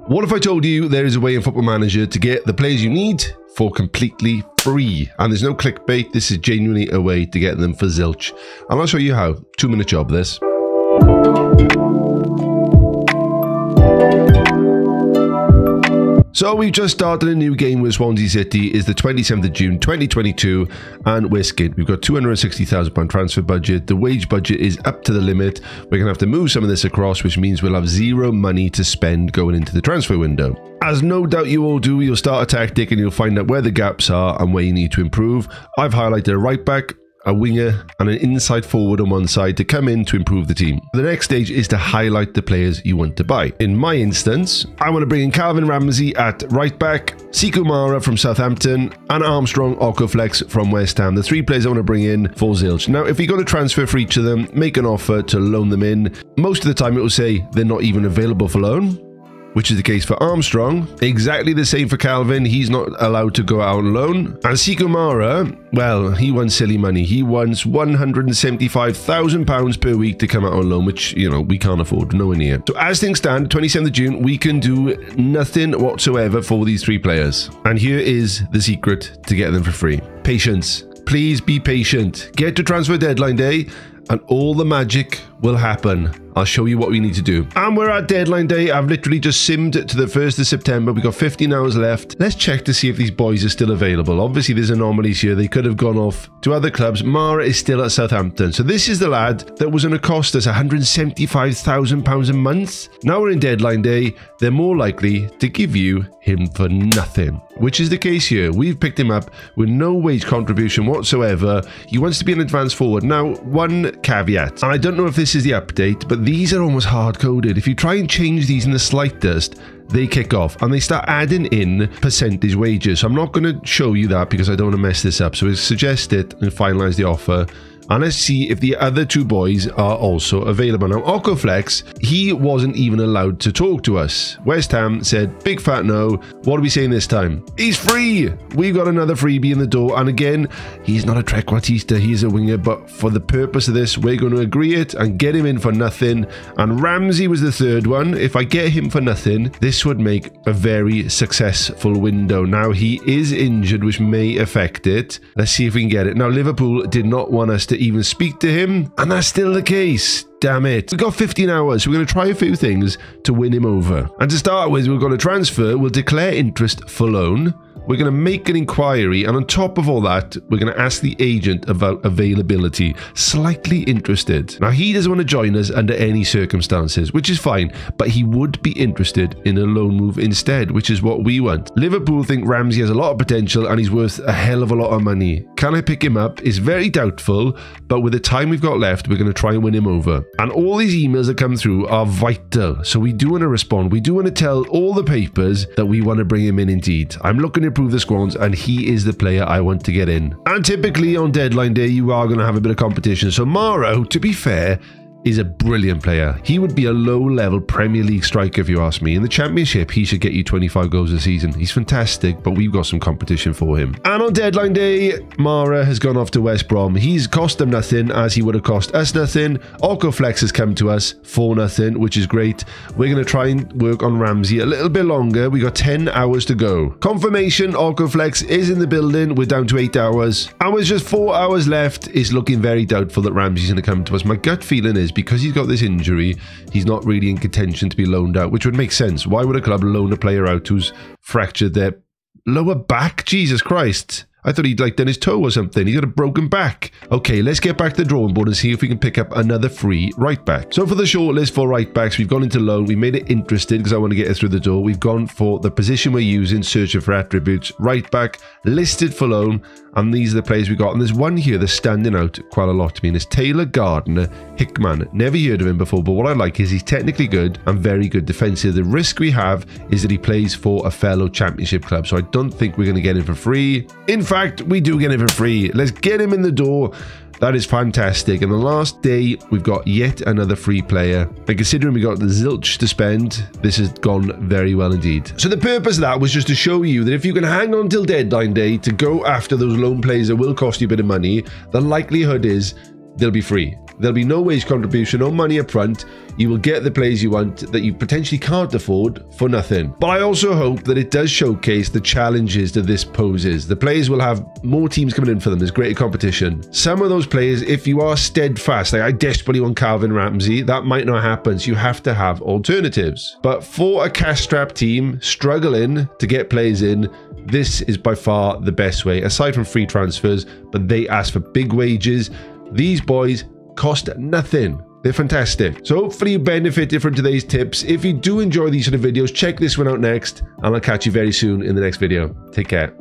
What if I told you there is a way in Football Manager to get the players you need for completely free? And there's no clickbait, this is genuinely a way to get them for zilch. And I'll show you how. 2-minute job this. So we've just started a new game with Swansea City. It's the 27th of June 2022 and we're skint. We've got £260,000 transfer budget. The wage budget is up to the limit. We're going to have to move some of this across, which means we'll have zero money to spend going into the transfer window. As no doubt you all do, you'll start a tactic and you'll find out where the gaps are and where you need to improve. I've highlighted a right back, a winger and an inside forward on one side to come in to improve the team. The next stage is to highlight the players you want to buy. In my instance, I want to bring in Calvin Ramsey at right back, Sekou Mara from Southampton and Armstrong Okoflex from West Ham. The three players I want to bring in for zilch. Now, if you got a transfer for each of them, make an offer to loan them in. Most of the time it will say they're not even available for loan, which is the case for Armstrong. Exactly the same for Calvin. He's not allowed to go out on loan. And Sekou Mara, well, he wants silly money. He wants £175,000 per week to come out on loan, which, you know, we can't afford, nowhere near. So as things stand, 27th of June, we can do nothing whatsoever for these three players. And here is the secret to get them for free. Patience. Please be patient. Get to transfer deadline day and all the magic will happen. I'll show you what we need to do. And we're at deadline day. I've literally just simmed to the 1st of September. We've got 15 hours left. Let's check to see if these boys are still available. Obviously, there's anomalies here. They could have gone off to other clubs. Mara is still at Southampton. So this is the lad that was going to cost us £175,000 a month. Now we're in deadline day. They're more likely to give you him for nothing, which is the case here. We've picked him up with no wage contribution whatsoever. He wants to be an advanced forward. Now, one caveat, and I don't know if this is the update, but these are almost hard-coded. If you try and change these in the slightest, they kick off and they start adding in percentage wages. So I'm not going to show you that because I don't want to mess this up. So we'll suggest it and finalize the offer. And let's see if the other two boys are also available. Now, Okoflex, he wasn't even allowed to talk to us. West Ham said, big fat no. What are we saying this time? He's free. We've got another freebie in the door. And again, he's not a trequartista. He's a winger. But for the purpose of this, we're going to agree it and get him in for nothing. And Ramsey was the third one. If I get him for nothing, this would make a very successful window. Now, he is injured, which may affect it. Let's see if we can get it. Now, Liverpool did not want us to even speak to him, and that's still the case. Damn it. We've got 15 hours, so we're going to try a few things to win him over. And to start with, we're going to transfer, we'll declare interest for loan. We're going to make an inquiry, and on top of all that, we're going to ask the agent about availability. Slightly interested. Now, he doesn't want to join us under any circumstances, which is fine, but he would be interested in a loan move instead, which is what we want. Liverpool think Ramsey has a lot of potential, and he's worth a hell of a lot of money. Can I pick him up? It's very doubtful, but with the time we've got left, we're going to try and win him over. And all these emails that come through are vital, so we do want to respond. We do want to tell all the papers that we want to bring him in indeed. I'm looking to improve the squads, and he is the player I want to get in. And typically on deadline day, you are going to have a bit of competition. So Mara, to be fair, is a brilliant player. He would be a low-level Premier League striker if you ask me. In the Championship, he should get you 25 goals a season. He's fantastic, but we've got some competition for him. And on deadline day, Mara has gone off to West Brom. He's cost them nothing, as he would have cost us nothing. Okoflex has come to us for nothing, which is great. We're going to try and work on Ramsey a little bit longer. We got 10 hours to go. Confirmation, Okoflex is in the building. We're down to 8 hours. And with just 4 hours left, it's looking very doubtful that Ramsey's going to come to us. My gut feeling is because he's got this injury, he's not really in contention to be loaned out, which would make sense. Why would a club loan a player out who's fractured their lower back? Jesus Christ. I thought he'd like done his toe or something. He's got a broken back. Okay, let's get back to the drawing board and see if we can pick up another free right back. So for the shortlist for right backs, we've gone into loan. We made it interested because I want to get it through the door. We've gone for the position we're using, searching for attributes. Right back, listed for loan. And these are the players we got. And there's one here that's standing out quite a lot to me. And it's Taylor Gardner-Hickman. Never heard of him before, but what I like is he's technically good and very good defensive. The risk we have is that he plays for a fellow Championship club. So I don't think we're going to get him for free. In fact, we do get him for free. Let's get him in the door. That is fantastic. And the last day, we've got yet another free player. And considering we got the zilch to spend, this has gone very well indeed. So the purpose of that was just to show you that if you can hang on till deadline day to go after those loan players that will cost you a bit of money, the likelihood is they'll be free. There'll be no wage contribution, no money up front. You will get the players you want that you potentially can't afford for nothing. But I also hope that it does showcase the challenges that this poses. The players will have more teams coming in for them. There's greater competition. Some of those players, if you are steadfast, like I desperately want Calvin Ramsey, that might not happen. So you have to have alternatives. But for a cash-strapped team struggling to get players in, this is by far the best way, aside from free transfers, but they ask for big wages. These boys cost nothing. They're fantastic. So hopefully you benefited from today's tips. If you do enjoy these sort of videos, check this one out next, and I'll catch you very soon in the next video. Take care.